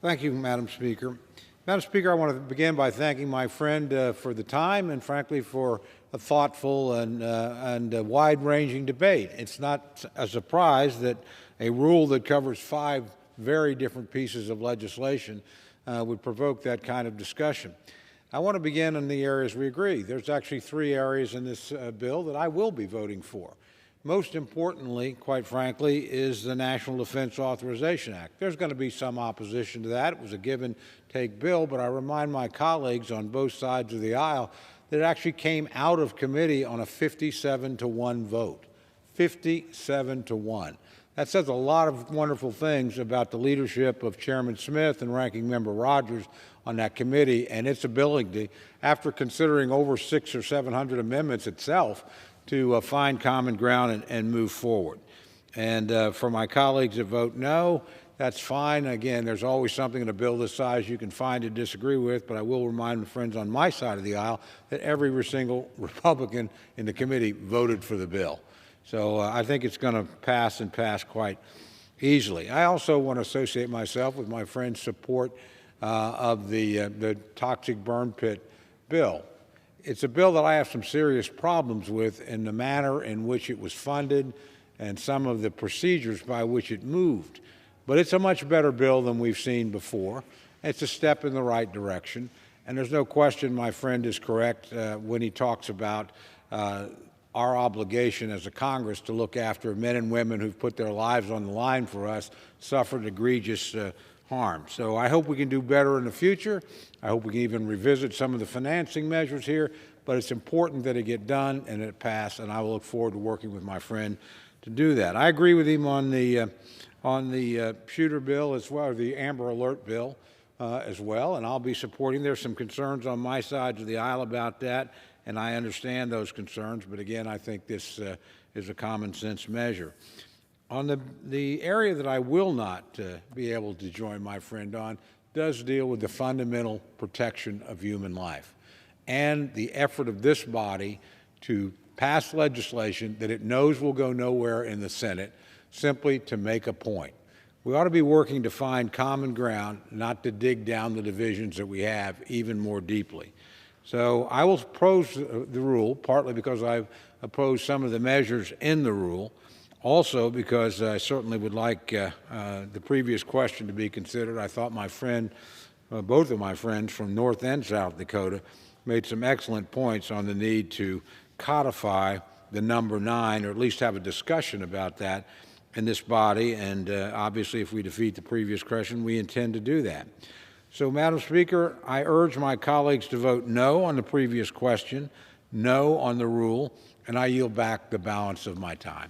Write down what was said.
Thank you, Madam Speaker. Madam Speaker, I want to begin by thanking my friend for the time and, frankly, for a thoughtful and wide-ranging debate. It's not a surprise that a rule that covers 5 very different pieces of legislation would provoke that kind of discussion. I want to begin in the areas we agree. There's actually 3 areas in this bill that I will be voting for. Most importantly, quite frankly, is the National Defense Authorization Act. There's going to be some opposition to that. It was a give-and-take bill, but I remind my colleagues on both sides of the aisle that it actually came out of committee on a 57-to-1 vote. 57-to-1. That says a lot of wonderful things about the leadership of Chairman Smith and Ranking Member Rogers on that committee and its ability, after considering over 600 or 700 amendments itself, to find common ground and move forward. And for my colleagues that vote no, that's fine. Again, there's always something in a bill this size you can find to disagree with, but I will remind friends on my side of the aisle that every single Republican in the committee voted for the bill. So I think it's going to pass and pass quite easily. I also want to associate myself with my friend's support of the toxic burn pit bill. It's a bill that I have some serious problems with in the manner in which it was funded and some of the procedures by which it moved. But it's a much better bill than we've seen before. It's a step in the right direction. And there's no question my friend is correct when he talks about our obligation as a Congress to look after men and women who've put their lives on the line for us, suffered egregious harm. So I hope we can do better in the future. I hope we can even revisit some of the financing measures here, but it's important that it get done and it pass, and I will look forward to working with my friend to do that. I agree with him on the shooter bill as well, or the Amber Alert bill as well, and I'll be supporting. There's some concerns on my side of the aisle about that, and I understand those concerns, but again, I think this is a common sense measure. On the area that I will not be able to join my friend on does deal with the fundamental protection of human life and the effort of this body to pass legislation that it knows will go nowhere in the Senate simply to make a point. We ought to be working to find common ground, not to dig down the divisions that we have even more deeply. So I will oppose the rule, partly because I've opposed some of the measures in the rule, also because I certainly would like the previous question to be considered. I thought my friend, both of my friends from North and South Dakota, made some excellent points on the need to codify the number 9, or at least have a discussion about that in this body. And obviously, if we defeat the previous question, we intend to do that. So, Madam Speaker, I urge my colleagues to vote no on the previous question, no on the rule, and I yield back the balance of my time.